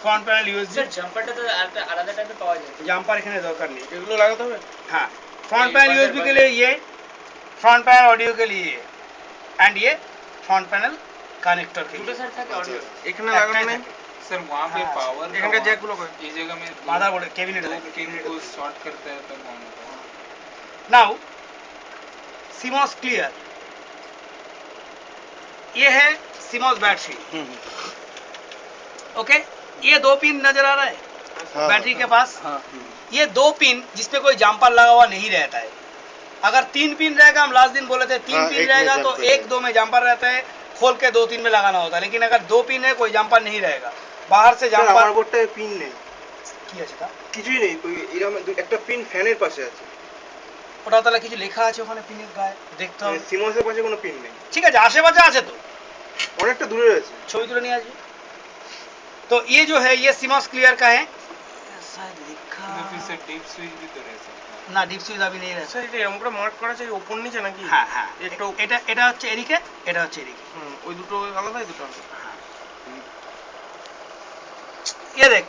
Front panel USB. Sir জাম্পারটা তো আলাদা টাইপে পাওয়া যায়। জাম্পার এখানে দরকার নেই, এগুলো লাগাতে হবে। हाँ फ्रंट पैनल यूएसबी के लिए ये, फ्रंट पैनल ऑडियो के लिए ये, एंड ये फ्रंट पैनल कनेक्टर के দুটো लिए। স্যার থাকে অডিও। এখানে লাগানো নেই सर वहाँ पे हाँ, पावर এখানকার জ্যাকগুলো কই? इस जगह में मदरबोर्ड कैबिनेट दो है। पिन को शॉर्ट करता है तब ऑन होता है। नाउ CMOS क्लियर, ये है CMOS बैटरी। ओके, ये दो पिन नजर आ रहा है बैटरी के पास। ये दो पिन जिसपे कोई जम्पर लगा हुआ नहीं रहता है। अगर 3 पिन रहेगा, हम लास्ट दिन बोले थे 3 पिन रहेगा तो 1-2 में जम्पर रहता है, खोल के 2-3 में लगाना होता है। लेकिन अगर 2 पिन है कोई जम्पर नहीं रहेगा, बाहर से স্যার जम्पर আমার বোর্ডটায় পিন নেই, কি আছে তা? কিছুই নেই, ওই এরকম একটা পিন ফ্যানের পাশে আছে, ওটা তাহলে কিছু লেখা আছে ওখানে পিনের গায়ে, দেখতে হবে। সিমসের পাশে কোনো পিন নেই, ঠিক আছে, আশেপাশে আছে তো, অনেকটা দূরে আছে। ছবি তুলে নিয়ে আসবে। तो ये जो है ये CMOS क्लियर का है, शायद लिखा इसमें फिर से डीप स्विच भी तो रह सकता है। না, ডিপ সুইচ अभी नहीं रहता। স্যার এটা এরকম করে মার্ক করা আছে ওপর নিচে নাকি? হ্যাঁ হ্যাঁ, একটু এটা এটা হচ্ছে এদিকে, এটা হচ্ছে এদিকে। ওই দুটো আলাদা, এই দুটো আলাদা। ये देख,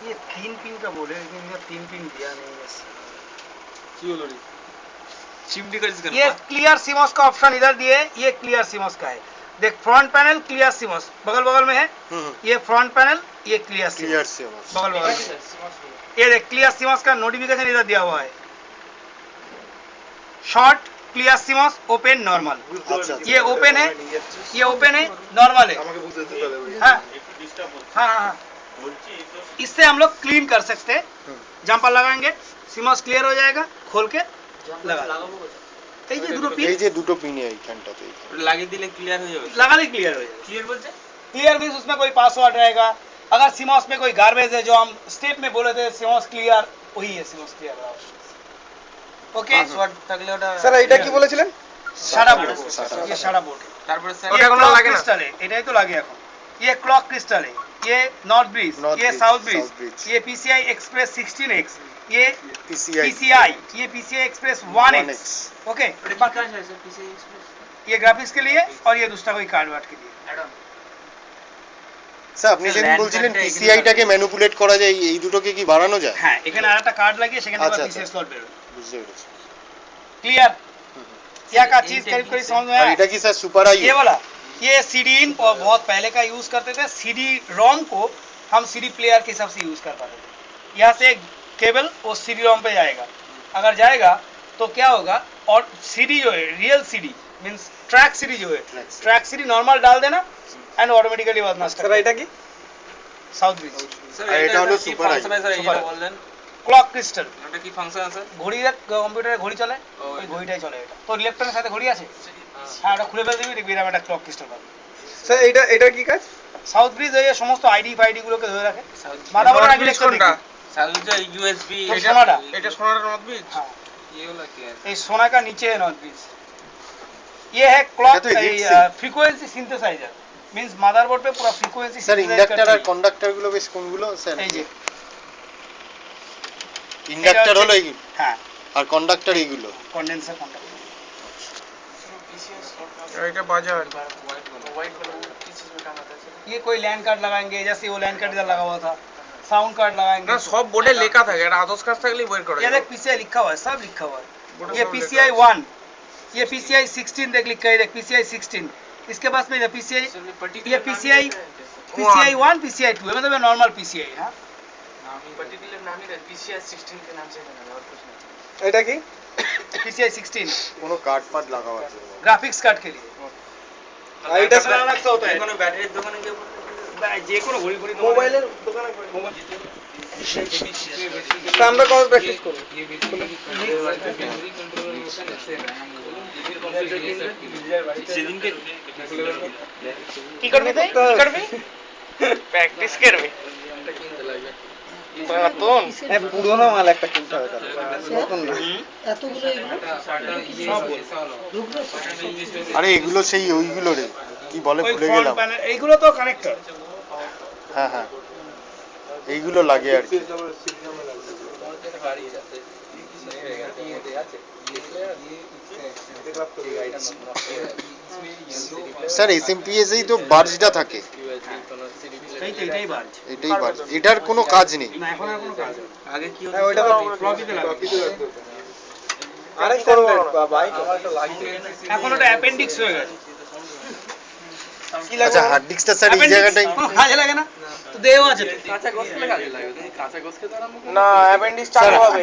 ये 3 पिन का बोर्ड है लेकिन ये 3 पिन दिया नहीं है। কি হলো রে? चिमटी का जिसका ये क्लियर CMOS का ऑप्शन इधर दिए, ये क्लियर CMOS का है। देख फ्रंट पैनल क्लियर CMOS बगल बगल में है, ये फ्रंट पैनल, ये क्लियर CMOS बगल बगल में। ये देख क्लियर CMOS का नोटिफिकेशन इधर दिया हुआ है, short clear CMOS open normal. ये ओपन है, ये ओपन है, नॉर्मल है। আমাকে বুঝতে দিতে হবে। हाँ हाँ हाँ, इससे हम लोग क्लीन कर सकते हैं। जम्पर लगाएंगे, CMOS क्लियर हो जाएगा, खोल के लगा লাগাবো কোথায়? এই যে দুটো পিন এই যে দুটো পিন এইখানটাতে লাগিয়ে দিলে ক্লিয়ার হয়ে যাবে। लगा दी, क्लियर हो जाएगा। ক্লিয়ার বলতে क्लियर मीन्स उसमें कोई पासवर्ड रहेगा। अगर CMOS में कोई गार्बेज है, जो हम स्टेप में बोले थे CMOS क्लियर, वही है CMOS क्लियर। ओके, পাসওয়ার্ড থাকলে ওটা স্যার এটা কি বলেছিলেন? सारा बोर्ड, ये सारा बोर्ड है। তারপরে স্যার ওটা ये এখনো क्लॉक লাগে না? क्रिस्टल है, এটাই তো লাগে এখন। ये क्लॉक क्रिस्टल है, ये नॉर्थ ब्रिज, North ये Bridge, south South bridge, Bridge। ये PCI एक्सप्रेस 16X, ये PCI PCI, ये PCI एक्सप्रेस 1X। ओके, এটা কি কাজ হয় স্যার পিসি এক্সপ্রেস ये ग्राफिक्स के लिए और ये दूसरा कोई कार्ड वार्ड के लिए। অ্যাড অন স্যার আপনি যেদিন বলছিলেন পিসিআইটাকে ম্যানিপুলেট করা যায়, এই দুটোকে কি বাড়ানো যায়? হ্যাঁ, এখানে আরেকটা কার্ড লাগিয়ে সেখানে আবার আচ্ছা, PCI আচ্ছা। স্লট বেরোবে। বুঝতে পেরেছি। क्लियर? क्या का चीज करीब करीब समझ में আর आया? এটা কি স্যার सुपर आई? ये वाला, ये CD इन और बहुत पहले का यूज करते थे। CD रोम को हम CD प्लेयर के हिसाब से यूज कर पाते थे। यहाँ से एक केबल वो CD रोम पे जाएगा, अगर जाएगा तो क्या होगा, और CD जो है real CD means track CD जो है, ट्रैक CD नॉर्मल डाल देना एंड ऑटोमेटिकली बदमाश স্যার कर এটা কি? साउथ ब्रिज স্যার আর এটা হলো কি super ফাংশন আছে স্যার Super এটা eye। বললেন? ক্লক ক্রিস্টাল, এটা কি ফাংশন আছে? ঘড়ি কম্পিউটারে ঘড়ি চলে, ওই ঘড়িটাই চলে এটা। তোর ইলেকট্রনের সাথে ঘড়ি আছে? হ্যাঁ, ওটা খুলে ফেলে দিবি, দেখবি এরকম একটা ক্লক ক্রিস্টাল পাবি। স্যার এটা কি কাজ? সাউথ ব্রিজ এই সমস্ত আইডি ফাইডি গুলোকে ধরে রাখে। সাউথ মাদারবোর্ড North আগে Bridge দেখতে কোনটা? साउथ जो यूएसबी ये सोनाटा। এটা সোনার নর্থ ব্রিজ। हाँ, ये वाला क्या है? ये सोना का नीचे है नॉर्थ ब्रिज। ये है क्लॉक এটা তো Egyptian। Frequency synthesiser means motherboard पे पूरा फ्रीक्वेंसी স্যার ইন্ডাক্টর আর কন্ডাক্টর গুলো বেশ কোনগুলো স্যার? এই যে ইন্ডাক্টর হলো এইগুলো হ্যাঁ, আর কন্ডাক্টর এইগুলো। Condenser contact. এটা বাজার। व्हाइट वाला वो किस चीज में काम आता है सर? ये कोई लैंड कार्ड लगाएंगे, जैसे वो लैंड कार्ड इधर लगा हुआ था, साउंड कार्ड लगाएंगे। না সব বোর্ডে লেখা থাকে, এটা আদর্শ কাজ থাকলেই বের করা ये যায়। देख PCI लिखा हुआ है, सब लिखा हुआ है। बोर्ड ये सब PCI लिखा 1, ये PCI 16 देख लिखा है, देख PCI 16। इसके पास में PCI, सर ये पर्टिकुलर PCI PCI 1 PCI 2 मतलब नॉर्मल PCI। हाँ, पर्टिकुलर नाम ही रहता है PCI 16 के नाम से है और कुछ नहीं। এটা কি? PCI 16 কোনো কার্ড ফার্ড লাগাও আছে? ग्राफिक्स कार्ड के लिए। আর এটা कैसा अलग सा होता है, কোনো ব্যাটারির দোকানে গিয়ে যে কোনো ঘড়ি ঘড়ি মোবাইলের দোকানে করে। তা আমরা কবে প্র্যাকটিস করব? সেদিনকে কি করবি তুই? কি করবি? প্র্যাকটিস করবে। নতুন পুরোনো মাল একটা কিনতে হবে তাহলে, নতুন না। আরে এগুলো সেই ওইগুলো রে, কি বলে ওই ভুলে ফ্রন্ট গেলাম। প্যানেল এইগুলো তো কানেক্টর। হ্যাঁ হ্যাঁ, এইগুলো লাগে আর কি। স্যার এসএমপিএস এই তো বার্জটা থাকে, এটাই বাজ। এটাই বার্জ, এটার কোনো কাজ নেই। না এখন আর কোনো কাজ নেই। আগে কি হ্যাঁ, ওইটা তো ফ্লপিতে লাগবে। আরেক স্ট্যান্ডার্ড বাইক এখন ওটা অ্যাপেন্ডিক্স হয়ে গেছে। কি লাগবে? আচ্ছা হার্ড ডিস্কটা স্যার এই Appendix জায়গাটাই কোনো কাজে লাগে না তো দেও আছে তো। কাঁচা গোস খেলে কাজে লাগে, তুমি কাঁচা গোস খেতে আরম্ভ করো। না অ্যাপেন্ডিক্স চালু হবে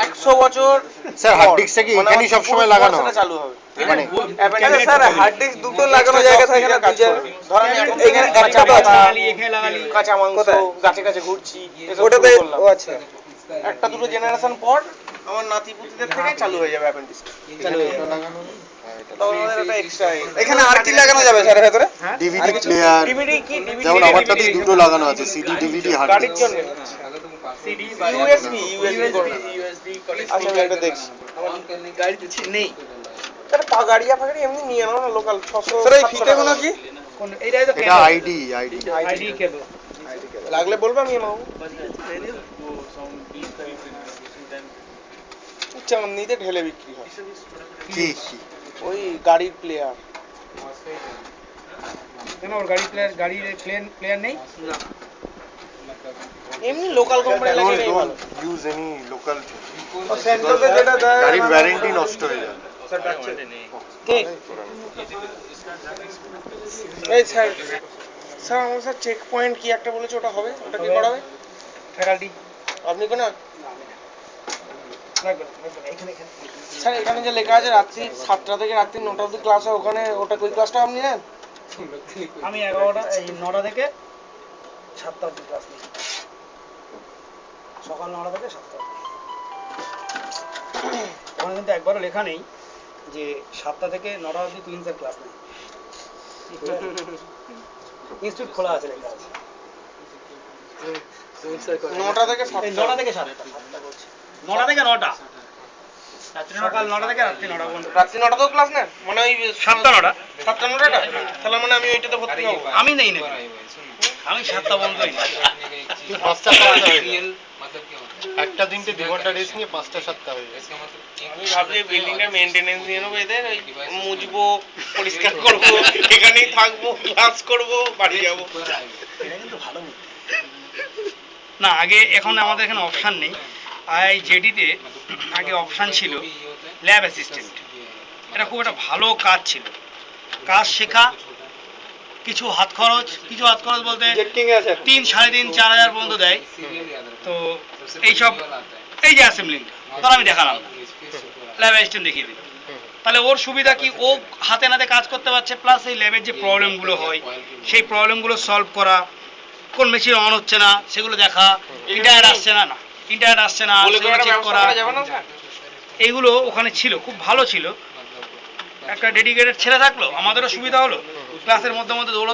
100 বছর স্যার হার্ড ডিস্কটা কি মানে এখানেই সবসময় লাগানো হয়? চালু হবে মানে অ্যাপেন্ডিক্স স্যার হার্ড ডিস্ক দুটো লাগানো জায়গা থাকে না দুই জায়গায় ধরেন এখানে একটা কাঁচা পাতা লাগালি, এখানে লাগালি। কাঁচা মাংস গাছে গাছে ঘুরছি ওটাতে ও আচ্ছা একটা দুটো জেনারেশন পর আমার নাতি পুতিদের থেকে চালু হয়ে যাবে অ্যাপেন্ডিক্স চালু হয়ে যাবে তখন আমাদের একটা এক্সট্রা এখানে আর কি লাগানো যাবে স্যার ভেতরে ডিভিডি প্লেয়ার, ডিভিডি কি ডিভিডি যেমন আমারটাতেই দুটো লাগানো আছে, সিডি ডিভিডি হার্ড গাড়ির ডিস্ক। জন্য সিডি ইউএসবি আচ্ছা আমি এটা দেখছি গাড়িতে নেই। আরে গাড়িয়া ফাগাড়ি এমনি নিয়ে নাও না লোকাল 600 স্যার এই ফিতেগুলো কি কোন এইটাই তো এটা আইডি আইডি কেবল। লাগলে বলবে আমি নাও চাঁদনিতে ঢেলে বিক্রি হয় কি ওই গাড়ির প্লেয়ার কেন ওর গাড়ির প্লেয়ার নেই? এমনি লোকাল কোম্পানি লাগে নেই ভালো ইউজ এনি লোকাল, সেন্ট্রালে যেটা দেয় গাড়ির ওয়ারেন্টি নষ্ট হয়ে যায়। ঠিক এই স্যার স্যার আমার স্যার চেক পয়েন্ট কি একটা বলেছে ওটা হবে ওটা কি করাবে ফ্যাকাল্টি আপনি কোন লাগবে এখানে স্যার এখানে যে লেখা আছে রাত্রি 7টা থেকে রাত্রি 9টা অবধি ক্লাস হয় ওখানে ওটা ওই ক্লাসটা আপনি নেন আমি 11টা এই 9টা থেকে 7টা অবধি ক্লাস নিই। সকাল 9টা থেকে 7টা অবধি। ওখানে কিন্তু একবারও লেখা নেই যে 7টা থেকে 9টা অবধি তুই স্যার ক্লাস নেই। ইনস্টিটিউট খোলা আছে লেখা আছে। 9টা থেকে এই 7টা 9টা থেকে 7টা 9টা থেকে 9টা সকাল 9টা থেকে রাত্রি 9টা পর্যন্ত। রাত্রি 9টাতেও ক্লাস নেন মানে ওই 7টা 9টা 7টা 9টা তাহলে মানে আমি ওইটাতে ভর্তি হবো আমি নেই না, আমি 7টা পর্যন্তই না। তুই 5টা 7টা হয়ে যায়, একটা দিনতে 2 ঘন্টা রেস্ট নিয়ে 5টা 7টা হয়ে যায়। আমি ভাবছি বিল্ডিংটা মেইনটেনেন্স নিয়ে নেবো এদের ওই মুছবো পরিষ্কার করবো এখানেই থাকবো ক্লাস করবো বাড়ি যাবো এটা কিন্তু ভালো মুখ। না আগে এখন আমাদের এখানে অপশন নেই। আইজেডিতে আগে অপশন ছিল ল্যাব অ্যাসিস্ট্যান্ট। এটা খুব একটা ভালো কাজ ছিল, কাজ শেখা, কিছু হাত খরচ বলতে 3 3.5 4,000 পর্যন্ত দেয়। তো এইসব এই যে অ্যাসেম্বলিং ধর আমি দেখালাম না, ল্যাব অ্যাসিস্ট্যান্ট দেখিয়ে দিল, তাহলে ওর সুবিধা কি ও হাতে নাতে কাজ করতে পারছে, প্লাস এই ল্যাবের যে প্রবলেমগুলো হয় সেই প্রবলেমগুলো সলভ করা, কোন মেশিন অন হচ্ছে না সেগুলো দেখা, ইন্টারনেট আসছে না সেগুলো চেক করা, এইগুলো ওখানে ছিল, খুব ভালো ছিল। একটা ডেডিকেটেড ছেলে থাকলো, আমাদেরও সুবিধা হলো, ক্লাসের মধ্যে দৌড়